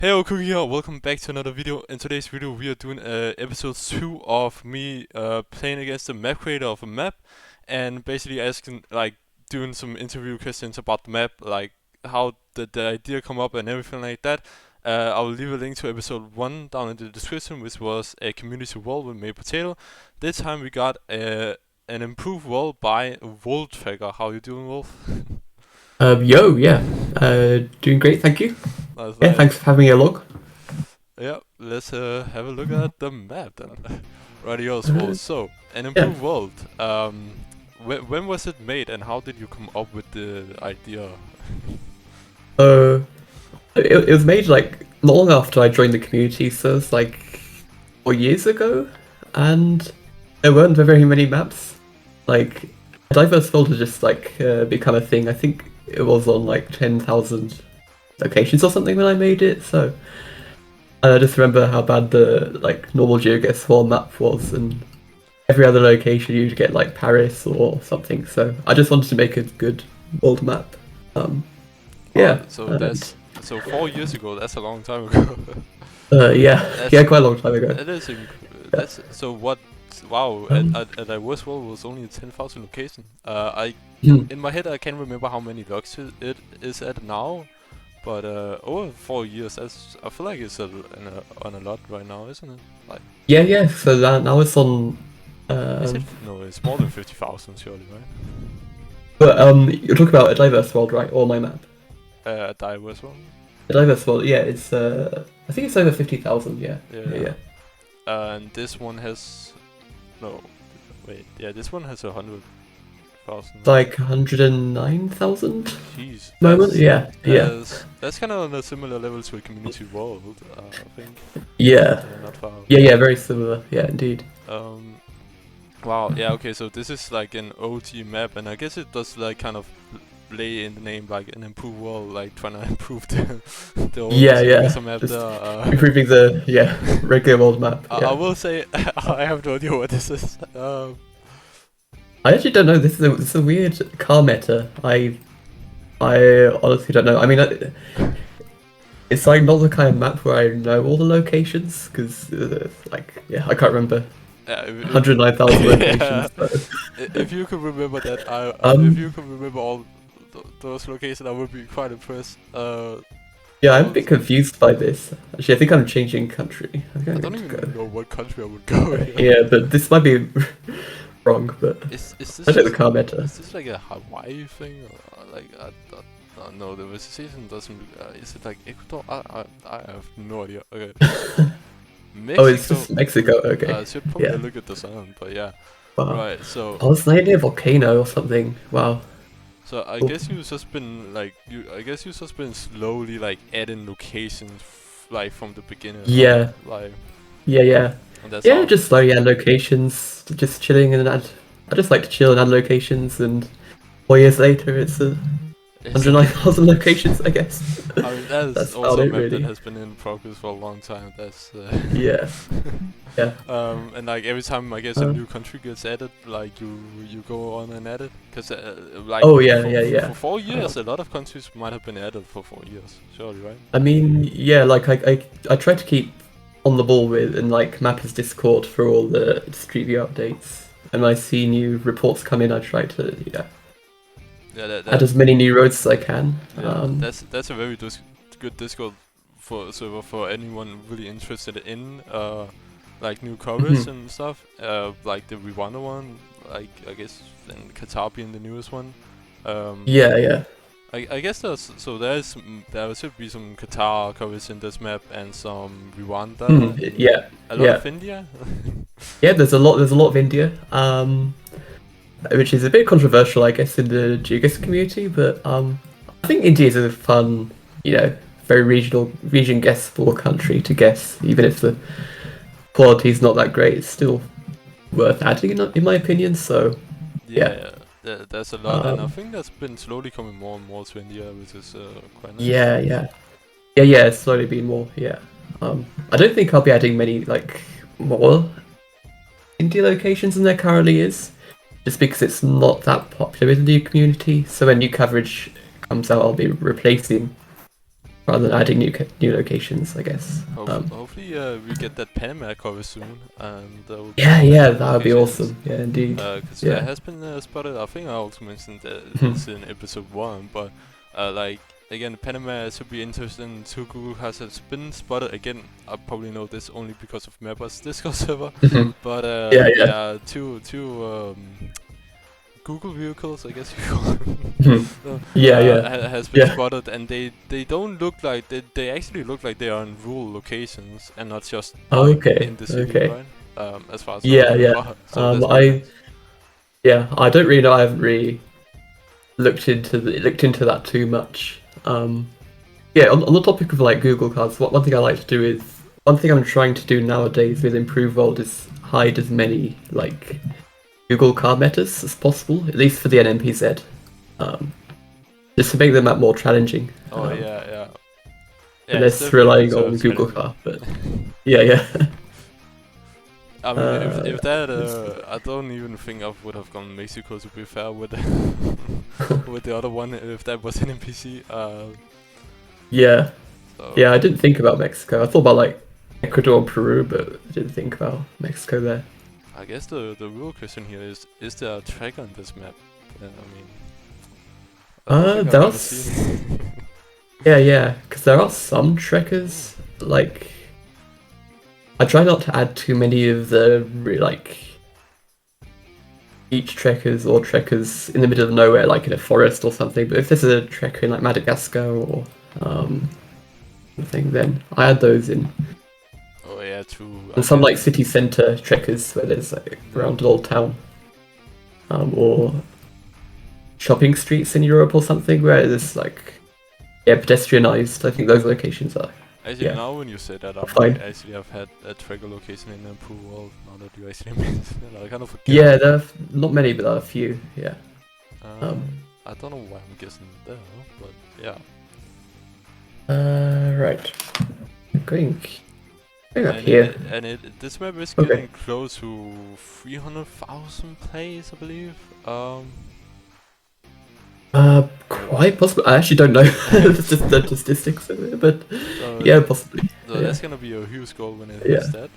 Hey, Cookie here, welcome back to another video. In today's video we are doing episode 2 of me playing against the map creator of a map and basically asking, doing some interview questions about the map, like how did the idea come up and everything like that. I will leave a link to episode 1 down in the description, which was a community wall with May Potato. This time we got an improved wall by Wolftrekker. How you doing, Wolf? Yeah. Doing great, thank you. Nice, Yeah, nice. thanks for having me along. Yeah, let's have a look at the map then. Radio's Uh, World. So, an yeah. improved world. When was it made and how did you come up with the idea? Uh, it was made like long after I joined the community, so it's like 4 years ago, and there weren't very many maps. Like, a diverse world had just become a thing. I think it was on like 10,000 locations or something when I made it. So and I just remember how bad the normal GeoGuessr map was, and every other location you'd get like Paris or something. So I just wanted to make a good world map. Um, yeah. So that's 4 years ago. That's a long time ago. Yeah, That's yeah, quite a long time ago. that is Yeah. that's so what? Wow, Um, at I was well was only 10,000 location. I hmm. in my head I can't remember how many logs it is at now. But over 4 years, I feel like it's on a lot right now, isn't it? Like, Yeah. So now it's on. is it? Um, No, it's more than 50,000, surely, right? but you're talking about a diverse world, right? Or my map? Diverse one. A diverse world. Yeah, it's. I think it's over 50,000. Yeah. Yeah. Yeah. And this one has no. Wait, yeah, this one has 100,000. It's like 109,000 Jeez. moment. Yeah. That's kind of on a similar level to a community world, I think. Yeah. Not far out. Yeah. Very similar. Yeah, indeed. Um. Wow. Yeah. Okay. So this is like an OG map, and I guess it does like kind of lay in the name like an improved world, like trying to improve the old Yeah. map Just there. improving the regular world map. I Yeah. will say I have no idea what this is. I actually don't know. This is a weird car meta. I honestly don't know. I mean, it's like not the kind of map where I know all the locations because I can't remember If 109,000 yeah. locations. So. If you could remember that, if you Um. could remember all those locations, I would be quite impressed. Yeah, I'm a bit confused by this. Actually, I think I'm changing country. I think I I'm don't going to even go. know what country I would go. Yeah, but this might be wrong. But Is this I take the just, car meta. is this like a Hawaii thing, or like no, the vegetation doesn't. Is it like Ecuador? I have no idea. Okay, Oh, it's Mexico. just Mexico. Okay. Should probably Yeah. look at the sound, but yeah. Wow. Right. So Oh, it's like near a volcano or something. Wow. I Cool. guess you've just been like I guess you've just been slowly like adding locations like from the beginning. Yeah. Like, Yeah. and that's Yeah, how. just like locations, just chilling and add. I just like to chill and add locations, and 4 years later, it's 109,000 locations, I guess. I mean, that is That's also about a it, map that really. has been in progress for a long time. That's Yeah, yeah. and like every time I guess a Uh, new country gets added, like you go on and add it, because oh yeah. for 4 years, a lot of countries might have been added for 4 years, surely, right? I mean, yeah, like I try to keep on the ball with and like map his Discord for all the Street View updates, and when I see new reports come in, I try to Yeah, add as many new roads as I can. yeah, that's a very good Discord for server for anyone really interested in like new covers Mhm. and stuff. Like the Rwanda one, like I guess, and Qatar being the newest one. Yeah. I guess there should be some Qatar covers in this map and some Rwanda and Yeah, a lot of India. yeah. There's a lot. There's a lot of India. Which is a bit controversial, I guess, in the GeoGuessr community. But I think India is a fun, very region guessable country to guess, even if the quality is not that great. It's still worth adding, in my opinion. So Yeah, there's a lot, and I um, think that's been slowly coming more and more to India, which is quite nice. yeah. It's slowly been more. Yeah. I don't think I'll be adding many more India locations than there currently is, just because it's not that popular in the new community. So when new coverage comes out, I'll be replacing rather than adding new locations, I guess. Hopefully, we get that Panama cover soon, and there will be Yeah, more yeah, Panama that would be locations. awesome. Yeah, indeed. Because Yeah. it has been spotted. I think I also mentioned Hmm. this in episode 1, but like again, Panama should be interesting. Two Google has been spotted again. I probably know this only because of Mappers Discord server, Mhm. but Yeah, yeah. yeah, two Google vehicles, I guess you call them, Mhm. Yeah, yeah. has been Yeah. spotted, and they don't look like they actually look like they are in rural locations and not just like Okay, in the city, okay. right? As far as I Yeah, yeah. remember. So that's pretty I nice. yeah, I don't really know. I haven't really looked into that too much. Yeah, on the topic of like Google cards, one thing I like to do is one thing I'm trying to do nowadays with Improve World is hide as many like Google card metas as possible, at least for the NMPZ, just to make the map more challenging. Oh yeah, yeah, yeah. It's Less definitely relying on Google challenging. card, but yeah, yeah. I mean, uh, if that I don't even think I would have gone Mexico, to be fair, with with the other one if that was an NPC. yeah, So yeah. I didn't think about Mexico. I thought about like Ecuador and Peru, but I didn't think about Mexico there. I guess the real question here is there a tracker on this map? I mean, I don't think I've There are ever seen. yeah, yeah, because there are some trekkers. Like, I try not to add too many of the like beach trekkers or trekkers in the middle of nowhere, like in a forest or something. But if there's a trekker in like Madagascar or something, then I add those in. Oh yeah, true. I And some like guess. city center trekkers where there's like around an old town, or shopping streets in Europe or something where there's like yeah pedestrianized. I think those locations are Actually, yeah now when you say that, I might fine. actually have had a tracker location in Pool World. Now that you actually mention it, I kind of forget. Yeah, there are not many, but there are a few. Yeah. Uh, Um. I don't know why I'm guessing there, but yeah. Right. Going up And here. this map is Okay. getting close to 300,000 plays, I believe. Quite possible. I actually don't know the statistics of it, but yeah, possibly. So Yeah. that's gonna be a huge goal when it Yeah. hits that.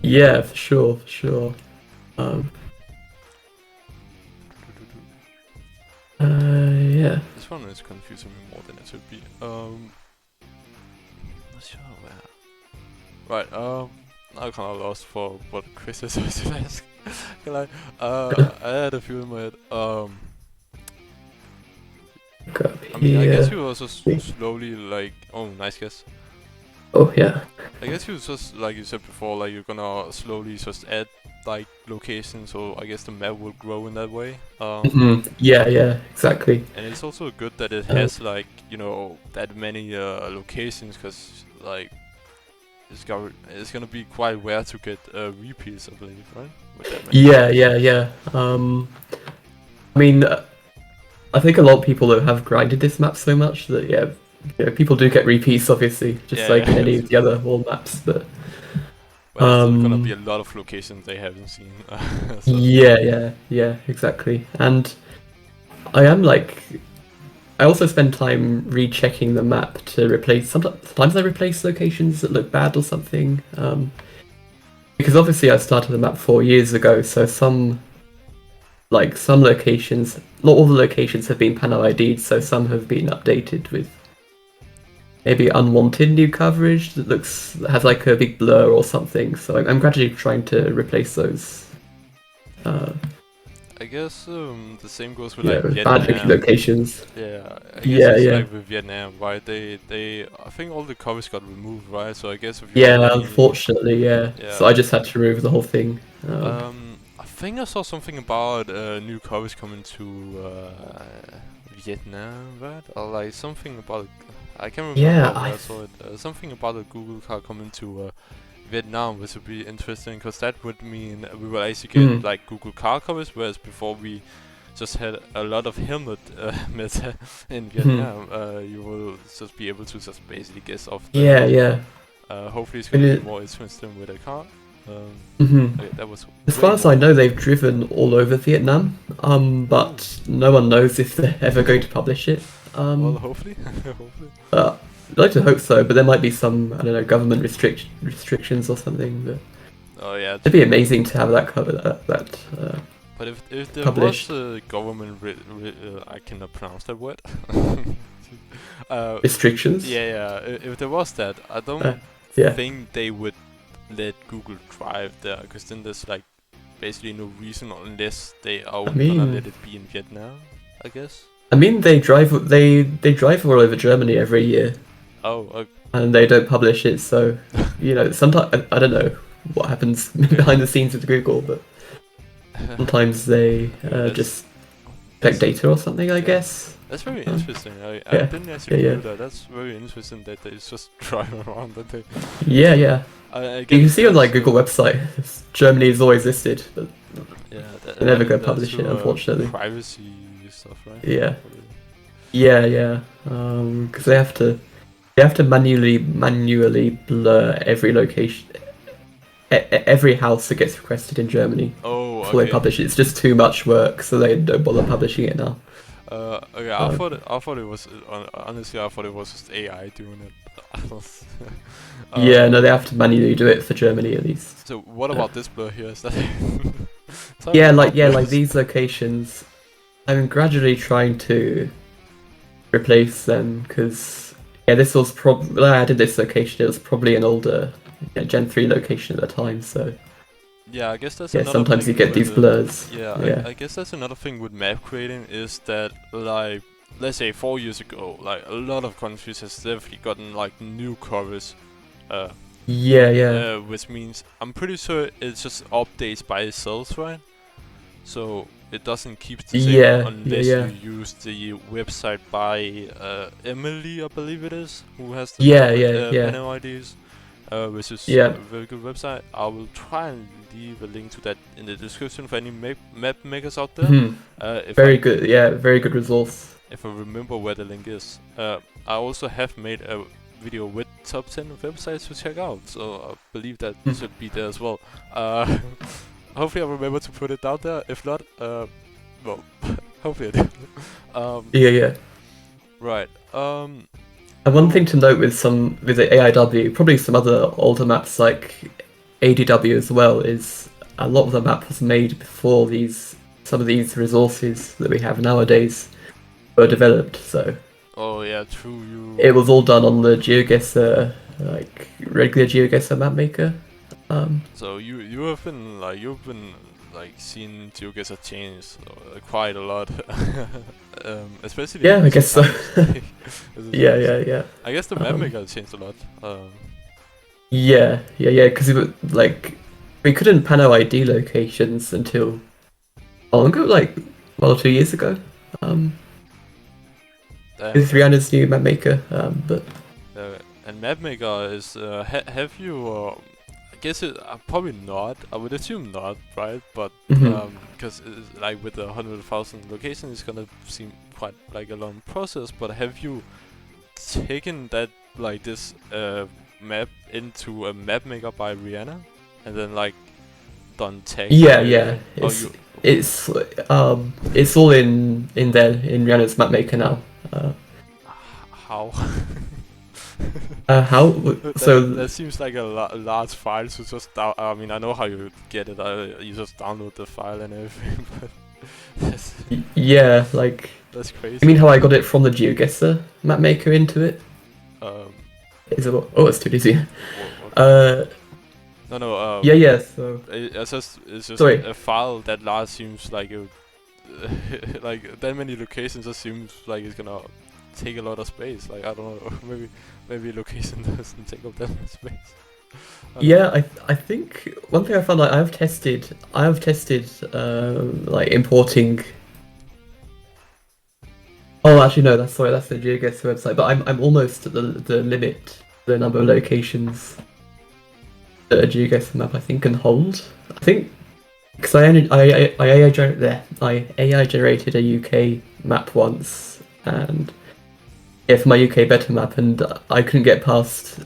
Yeah, for sure, for sure. Um. Yeah. This one is confusing me more than it should be. Not sure where. Right. I'm kind of lost for what Chris is supposed to ask. Like, I had a few in my head. Go up I mean, I guess here. you also slowly like. Oh, nice guess. Oh yeah. I guess you just like you said before, like you're gonna slowly just add like locations, so I guess the map will grow in that way. Yeah, yeah, exactly. And it's also good that it has like that many locations, because like it's gonna be quite rare to get repeats, I believe, right? With that many. Yeah, yeah, yeah. I mean, I think a lot of people have grinded this map so much that people do get repeats, obviously, just Yeah, like in yeah. any of the other world maps. But But it's still gonna be a lot of locations they haven't seen. So. yeah, exactly. And I also spend time rechecking the map to replace. Sometimes I replace locations that look bad or something. Because obviously I started the map 4 years ago, so some locations, not all the locations have been panel ID'd, so some have been updated with maybe unwanted new coverage that has like a big blur or something. So I'm gradually trying to replace those. I guess the same goes with Yeah, like bad looking Vietnam. locations. Yeah, I guess Yeah, it's yeah. like with Vietnam, right? I think all the covers got removed, right? So I guess if you Yeah, only, unfortunately, yeah. So I just had to remove the whole thing. I think I saw something about new covers coming to Vietnam, right? Or like something about, I can't remember Yeah, where I saw it. Something about a Google car coming to Vietnam, which would be interesting, because that would mean we will actually get like Google car covers, whereas before we just had a lot of helmet meta in Vietnam. You will just be able to just basically guess off the yeah. hopefully it's gonna be more interesting with a car. Okay, that was As far as I know, they've driven all over Vietnam, but no one knows if they're ever going to publish it. well, hopefully. Hopefully. I'd like to hope so, but there might be some, I don't know, government restrictions or something. But Oh yeah, it'd be amazing to have that cover but if there published. was a government, I cannot pronounce that word. Restrictions. Yeah, if there was that, I don't Yeah. think they would let Google Drive there, because then there's like basically no reason unless they are gonna let it be in Vietnam, I guess. I mean, they drive all over Germany every year, Oh, and they don't publish it. So, sometimes I don't know what happens behind the scenes with Google, but sometimes they just collect data or something. I guess. That's very interesting. I didn't actually know that. That's very interesting that they just drive around and they. Yeah. I You can see on like Google uh, website, Germany is always listed, but Yeah, they never go publish it, unfortunately. Privacy stuff, right? Yeah. Because they have to manually blur every location, every house that gets requested in Germany before they publish it. It's just too much work, so they don't bother publishing it now. Okay, I thought it was honestly I thought it was just AI doing it. Yeah, no, they have to manually do it for Germany at least. So what about this blur here? Is that? like these locations. I'm gradually trying to replace them because this was probably when I added this location. It was probably an older Gen 3 location at the time, so. Yeah, I guess that's another sometimes thing you get these blurs. I guess that's another thing with map creating is that, like, let's say 4 years ago, like a lot of countries has definitely gotten like new covers. Which means I'm pretty sure it just updates by itself, right? So it doesn't keep the same unless you use the website by Emily, I believe it is, who has the panel IDs. Which is a very good website. I will try and leave a link to that in the description for any map makers out there. Very good resource. If I remember where the link is. I also have made a video with top 10 websites to check out, so I believe that should be there as well. Hopefully I remember to put it down there. If not, well, hopefully I do. Right. And one thing to note with the AIW, probably some other older maps like ADW as well, is a lot of the map was made before some of these resources that we have nowadays were developed. So. Oh yeah, true. It was all done on the GeoGuessr, like regular GeoGuessr map maker. So you've been seeing GeoGuessr change quite a lot. Especially I guess so. Yeah. I guess the map maker changed a lot. Because we couldn't panel ID locations until how long ago? 2 years ago. With Rihanna's new map maker, but. And map maker is have you? I guess probably not. I would assume not, right? But because like with the 100,000 locations, it's gonna seem quite like a long process. But have you taken that this map into a map maker by Rihanna, and then done tag? Yeah. It's all in Rihanna's map maker now. How? How? That seems like a large file to just I mean, I know how you get it. You just download the file and everything. But that's crazy. I mean, how I got it from the GeoGuessr map maker into it. It's too easy. No. Yeah. So it's just a file that large seems like it. Like that many locations just seems like it's gonna take a lot of space. Like I don't know, maybe location doesn't take up that much space. I think one thing I found I have tested importing. Oh, actually no, that's the GeoGuessr website. But I'm almost at the limit, the number of locations that a GeoGuessr map I think can hold. I think because I AI generated a UK map once, and for my UK beta map, and I couldn't get past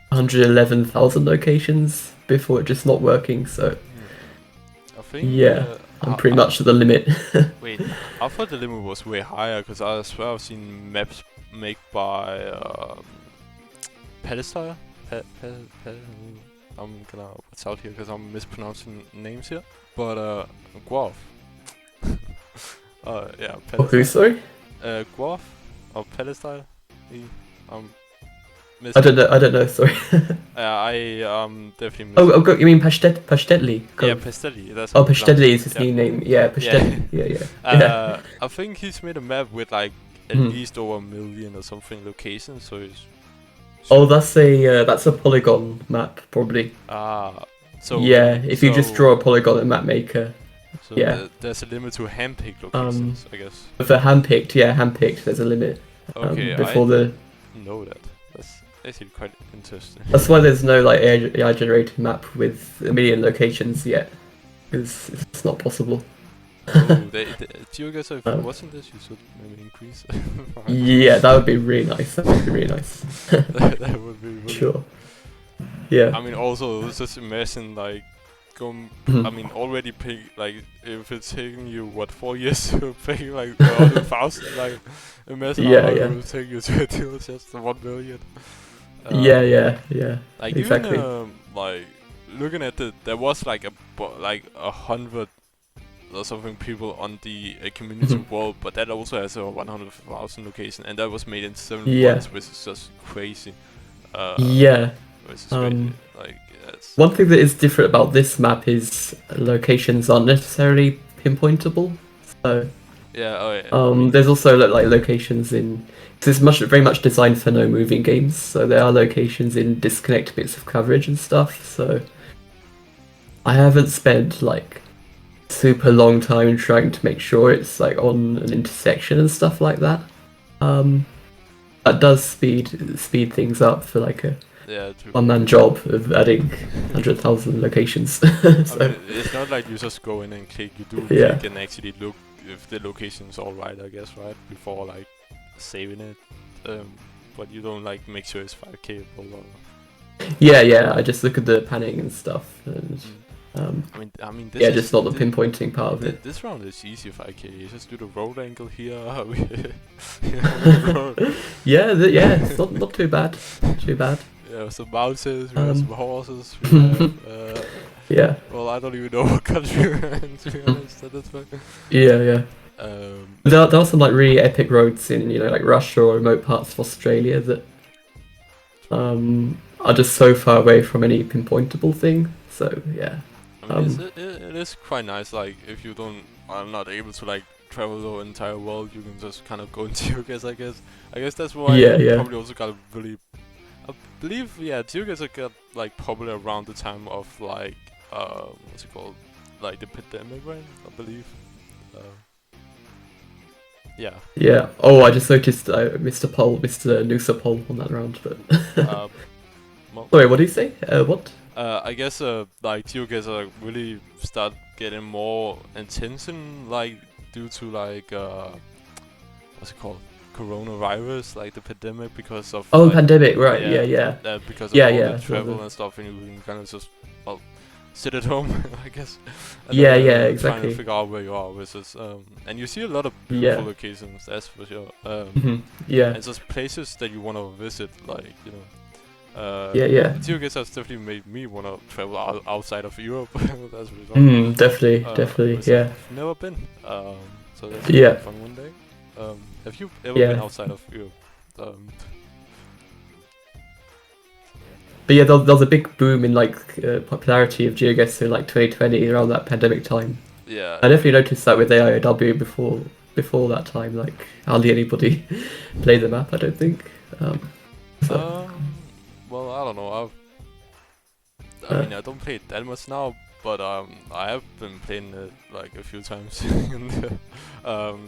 111,000 locations before it just not working. So I think I'm pretty much at the limit. Wait, I thought the limit was way higher because I swear I've seen maps made by Pedestal. I'm gonna watch out here because I'm mispronouncing names here. But Guav. Yeah, Oh, who, Pedestal. sorry? Guav or Pedestal. Um, I don't know, sorry. I definitely Oh, God, you mean Pashtetli? yeah, Pestelli. That's Oh, how you pronounce Pashtetli it. is his Yeah. new name. Yeah, Pashtetli. Yeah. I think he's made a map with like at Hmm. least over 1 million or something locations. So it's Oh, that's a polygon map, probably. so Yeah, if you just draw a polygon in Map Maker. so Yeah. there's a limit to handpicked Um, locations, I guess. For handpicked, there's a limit. Okay, Before I the. know that. That's actually quite interesting. That's why there's no like AI generated map with 1 million locations yet, because it's not possible. Oh, GeoGuessr, if it Um, wasn't this, you should maybe increase. Yeah, that would be really nice. That would be really nice. That would be really Sure. Yeah. I mean, also just imagine like going. Mhm. I mean, already pay like if it's taking you what 4 years to pay like 100,000. Like, imagine how Yeah, long yeah. it will take you to deal with just 1 million. Yeah. Like Exactly. even like looking at there was like like 100 or something people on the community Mhm. wall, but that also has a 100,000 location, and that was made in 7 Yeah. months, which is just crazy. Yeah. Which is crazy. Like, it's One thing that is different about this map is locations aren't necessarily pinpointable. So yeah, oh yeah. I mean, there's also like locations in. Cause it's very much designed for no moving games. So there are locations in disconnect bits of coverage and stuff. So I haven't spent like super long time trying to make sure it's like on an intersection and stuff like that. That does speed things up for like a yeah, true. one-man job of adding 100,000 locations. So, I mean, it's not like you just go in and click. You do Yeah. click and actually look if the location's all right, I guess, right? Before like saving it. But you don't like make sure it's 5K or yeah, I just look at the panning and stuff, and I mean, this yeah, is just not the pinpointing part of it. This round is easy 5K. You just do the road angle here. Yeah, it's not too bad. Too bad. Yeah, some mountains, we have some horses. We have, Yeah. well, I don't even know what country we're in, to be honest, at this point. Yeah. There are some like really epic roads in like Russia or remote parts of Australia that are just so far away from any pinpointable thing. So yeah. I mean, it is quite nice. Like, if you are not able to like travel the entire world, you can just kind of go into GeoGuessr, I guess. I guess that's why Yeah. probably also got a really. I believe GeoGuessr got like popular around the time of like what's it called, like the pandemic, right? I believe. Yeah. Yeah. Oh, I just noticed I missed a Noosa poll on that round, but. Well, Sorry, what do you say? What? I guess like GeoGuessr really start getting more attention, like due to like what's it called, coronavirus, like the pandemic, because of Oh, like, pandemic, right? Yeah. because of Yeah, all yeah, the I saw travel the- and stuff, and you can kind of just sit at home, I guess. And Yeah, trying exactly. to figure out where you are, which is and you see a lot of beautiful locations, that's for sure. Yeah. And just places that you want to visit, like Yeah. GeoGuessr has definitely made me want to travel outside of Europe. That's for sure. Definitely. Which Yeah. I've never been. So that's Yeah. fun one day. Have you ever been outside of Europe? But yeah, there was a big boom in like popularity of GeoGuessr in like 2020 around that pandemic time. Yeah. I definitely noticed that with AIW before that time. Like hardly anybody played the map. I don't think. Well, I don't know. I mean, I don't play it that much now, but I have been playing it like a few times.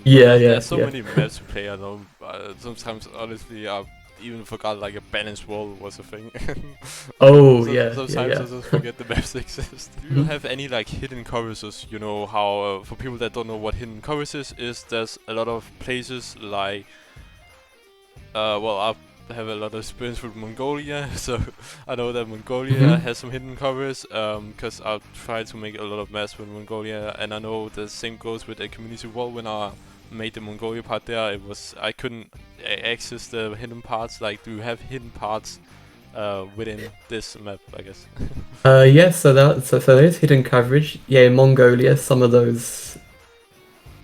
There's so many maps to play. I know. Sometimes, honestly, I even forgot like a balanced wall was a thing. Sometimes I just forget the maps exist. Do you have any like hidden choruses? You know how for people that don't know what hidden chorus is there's a lot of places like well, I have a lot of experience with Mongolia, so I know that Mongolia has some hidden covers, because I've tried to make a lot of maps with Mongolia, and I know the same goes with a community wall when I made the Mongolia part there, I couldn't access the hidden parts. Like, do you have hidden parts within this map, I guess? Yeah, so there's hidden coverage. Yeah, in Mongolia, some of those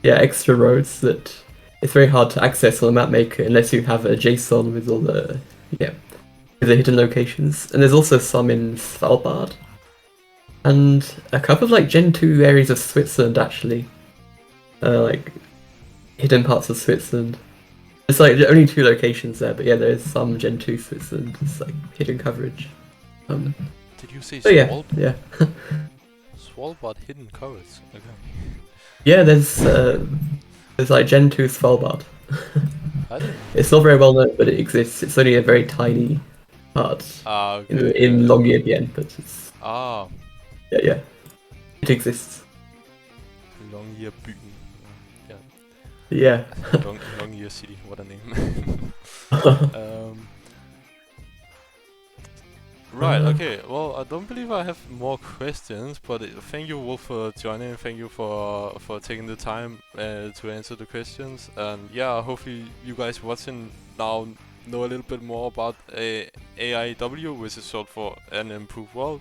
extra roads that it's very hard to access on a map maker unless you have a JSON with all the with the hidden locations. And there's also some in Svalbard. And a couple of like Gen 2 areas of Switzerland actually. Like hidden parts of Switzerland. It's like only 2 locations there, but yeah, there is some Gen 2 Switzerland. It's like hidden coverage. Did you say So yeah, Svalbard? yeah. Svalbard hidden coverage. Okay. Yeah, there's like Gen 2 Svalbard. I didn't. It's not very well known, but it exists. It's only a very tiny part Okay, in Longyearbyen, but it's yeah, it exists. Longyearbyen. Yeah. Longyear City. What a name. Right, okay, well, I don't believe I have more questions, but thank you, Wolf, for joining. Thank you for taking the time to answer the questions. And yeah, hopefully you guys watching now know a little bit more about AIW, which is short for An Improved World.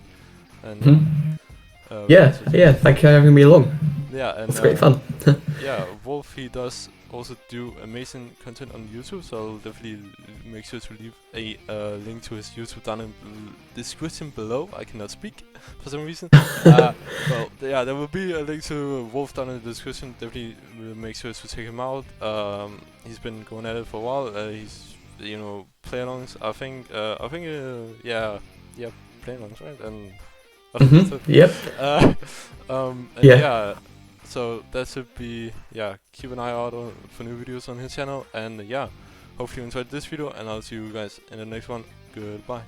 And yeah, thank you for having me along. Yeah, and it's great fun. Yeah, Wolf, he does also do amazing content on YouTube, so I'll definitely make sure to leave a link to his YouTube down in the description below. I cannot speak for some reason. Well, yeah, there will be a link to Wolf down in the description. Definitely make sure to check him out. He's been going at it for a while. He's, you know, play-alongs. I think, yeah, play-alongs, right? And yep. And yeah. So that should be, keep an eye out for new videos on his channel, and hopefully you enjoyed this video, and I'll see you guys in the next one. Goodbye.